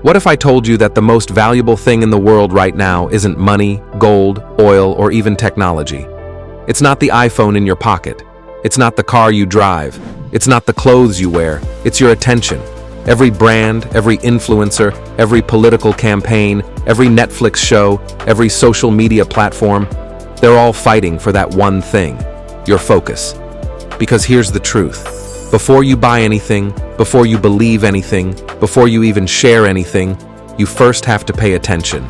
What if I told you that the most valuable thing in the world right now isn't money, gold, oil, or even technology? It's not the iPhone in your pocket. It's not the car you drive. It's not the clothes you wear. It's your attention. Every brand, every influencer, every political campaign, every Netflix show, every social media platform, they're all fighting for that one thing, your focus. Because here's the truth. Before you buy anything, before you believe anything, before you even share anything, you first have to pay attention.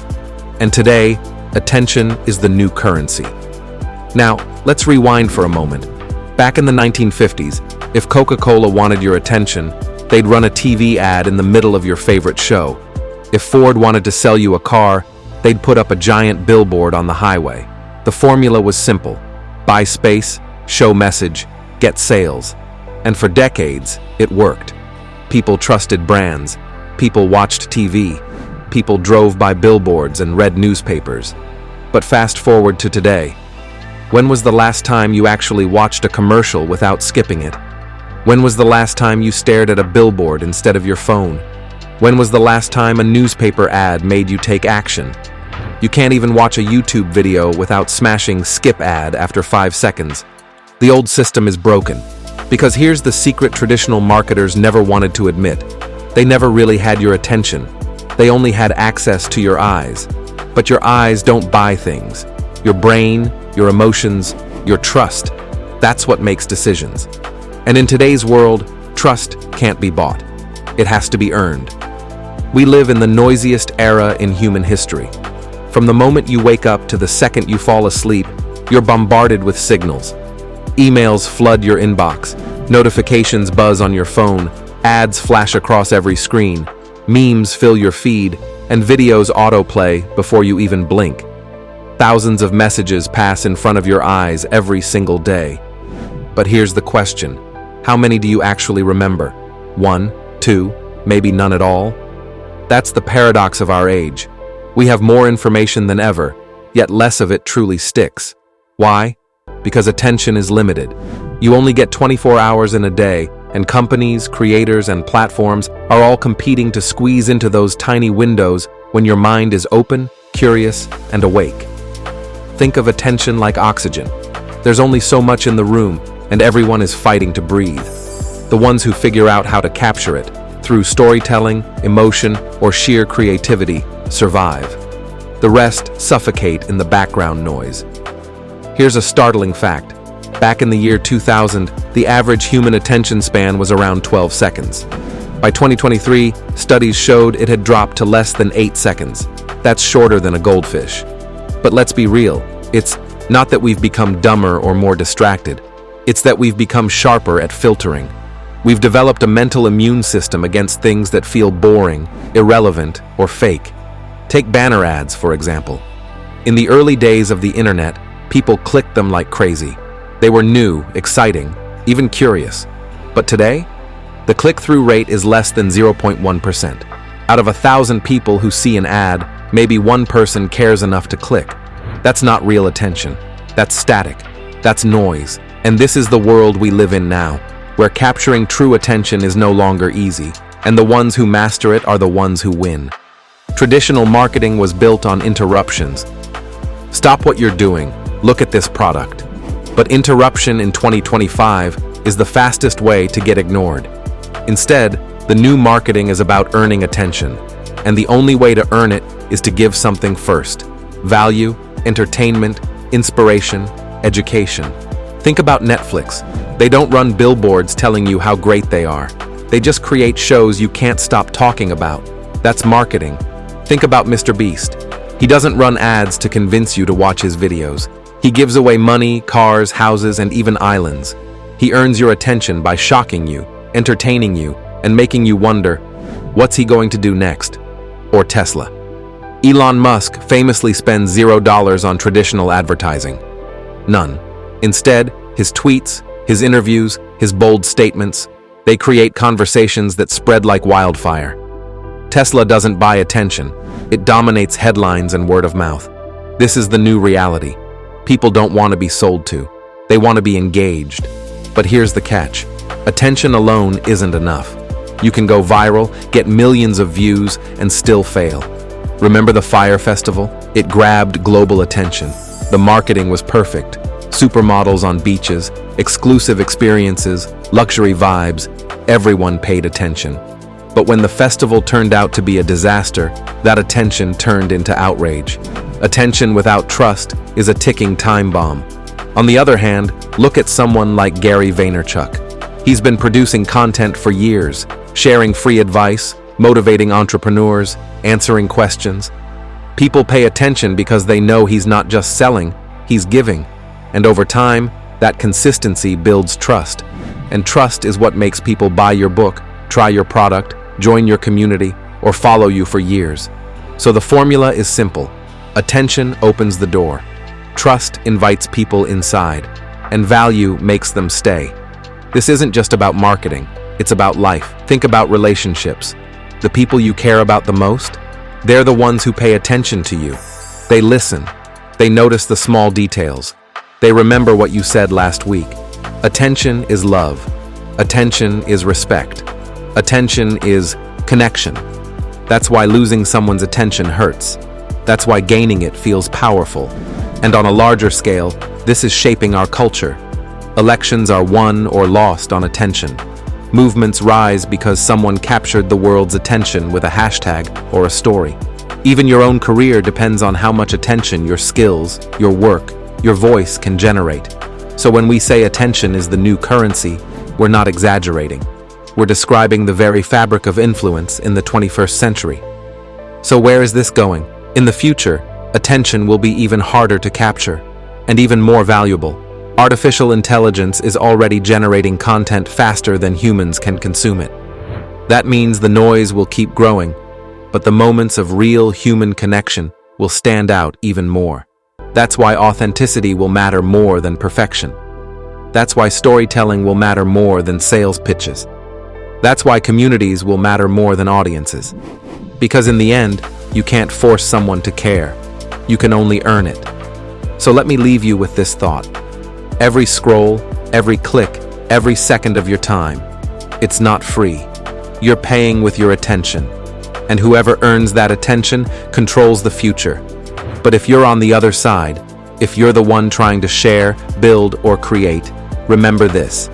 And today, attention is the new currency. Now, let's rewind for a moment. Back in the 1950s, if Coca-Cola wanted your attention, they'd run a TV ad in the middle of your favorite show. If Ford wanted to sell you a car, they'd put up a giant billboard on the highway. The formula was simple. Buy space, show message, get sales. And for decades, it worked. People trusted brands. People watched TV. People drove by billboards and read newspapers. But fast forward to today. When was the last time you actually watched a commercial without skipping it? When was the last time you stared at a billboard instead of your phone? When was the last time a newspaper ad made you take action? You can't even watch a YouTube video without smashing skip ad after 5 seconds. The old system is broken. Because here's the secret traditional marketers never wanted to admit. They never really had your attention. They only had access to your eyes. But your eyes don't buy things. Your brain, your emotions, your trust. That's what makes decisions. And in today's world, trust can't be bought. It has to be earned. We live in the noisiest era in human history. From the moment you wake up to the second you fall asleep, you're bombarded with signals. Emails flood your inbox, notifications buzz on your phone, ads flash across every screen, memes fill your feed, and videos autoplay before you even blink. Thousands of messages pass in front of your eyes every single day. But here's the question. How many do you actually remember? 1, 2, maybe none at all? That's the paradox of our age. We have more information than ever, yet less of it truly sticks. Why? Because attention is limited. You only get 24 hours in a day, and companies, creators, and platforms are all competing to squeeze into those tiny windows when your mind is open, curious, and awake. Think of attention like oxygen. There's only so much in the room, and everyone is fighting to breathe. The ones who figure out how to capture it, through storytelling, emotion, or sheer creativity, survive. The rest suffocate in the background noise. Here's a startling fact. Back in the year 2000, the average human attention span was around 12 seconds. By 2023, studies showed it had dropped to less than 8 seconds. That's shorter than a goldfish. But let's be real. It's not that we've become dumber or more distracted. It's that we've become sharper at filtering. We've developed a mental immune system against things that feel boring, irrelevant, or fake. Take banner ads, for example. In the early days of the internet, people clicked them like crazy. They were new, exciting, even curious. But today, the click-through rate is less than 0.1%. Out of 1,000 people who see an ad, maybe one person cares enough to click. That's not real attention. That's static. That's noise. And this is the world we live in now, where capturing true attention is no longer easy, and the ones who master it are the ones who win. Traditional marketing was built on interruptions. Stop what you're doing. Look at this product. But interruption in 2025 is the fastest way to get ignored. Instead, the new marketing is about earning attention. And the only way to earn it is to give something first. Value, entertainment, inspiration, education. Think about Netflix. They don't run billboards telling you how great they are. They just create shows you can't stop talking about. That's marketing. Think about MrBeast. He doesn't run ads to convince you to watch his videos. He gives away money, cars, houses, and even islands. He earns your attention by shocking you, entertaining you, and making you wonder, what's he going to do next? Or Tesla. Elon Musk famously spends $0 on traditional advertising. None. Instead, his tweets, his interviews, his bold statements, they create conversations that spread like wildfire. Tesla doesn't buy attention. It dominates headlines and word of mouth. This is the new reality. People don't want to be sold to. They want to be engaged. But here's the catch. Attention alone isn't enough. You can go viral, get millions of views, and still fail. Remember the Fire Festival? It grabbed global attention. The marketing was perfect. Supermodels on beaches, exclusive experiences, luxury vibes, everyone paid attention. But when the festival turned out to be a disaster, that attention turned into outrage. Attention without trust is a ticking time bomb. On the other hand, look at someone like Gary Vaynerchuk. He's been producing content for years, sharing free advice, motivating entrepreneurs, answering questions. People pay attention because they know he's not just selling, he's giving. And over time, that consistency builds trust. And trust is what makes people buy your book, try your product, join your community, or follow you for years. So the formula is simple. Attention opens the door. Trust invites people inside. And value makes them stay. This isn't just about marketing. It's about life. Think about relationships. The people you care about the most, they're the ones who pay attention to you. They listen. They notice the small details. They remember what you said last week. Attention is love. Attention is respect. Attention is connection. That's why losing someone's attention hurts. That's why gaining it feels powerful. And on a larger scale, this is shaping our culture. Elections are won or lost on attention. Movements rise because someone captured the world's attention with a hashtag or a story. Even your own career depends on how much attention your skills, your work, your voice can generate. So when we say attention is the new currency, we're not exaggerating. We're describing the very fabric of influence in the 21st century. So where is this going? In the future, attention will be even harder to capture, and even more valuable. Artificial intelligence is already generating content faster than humans can consume it. That means the noise will keep growing, but the moments of real human connection will stand out even more. That's why authenticity will matter more than perfection. That's why storytelling will matter more than sales pitches. That's why communities will matter more than audiences. Because in the end, you can't force someone to care. You can only earn it. So let me leave you with this thought. Every scroll, every click, every second of your time, it's not free. You're paying with your attention. And whoever earns that attention controls the future. But if you're on the other side, if you're the one trying to share, build, or create, remember this.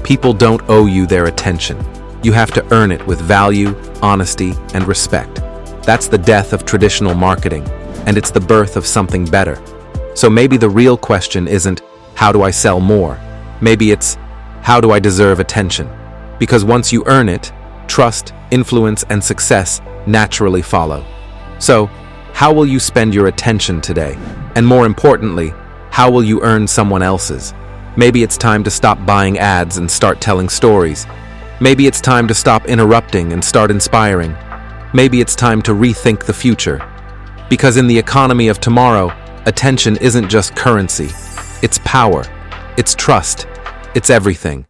People don't owe you their attention. You have to earn it with value, honesty, and respect. That's the death of traditional marketing, and it's the birth of something better. So maybe the real question isn't, how do I sell more? Maybe it's, how do I deserve attention? Because once you earn it, trust, influence, and success naturally follow. So, how will you spend your attention today? And more importantly, how will you earn someone else's? Maybe it's time to stop buying ads and start telling stories. Maybe it's time to stop interrupting and start inspiring. Maybe it's time to rethink the future. Because in the economy of tomorrow, attention isn't just currency. It's power. It's trust. It's everything.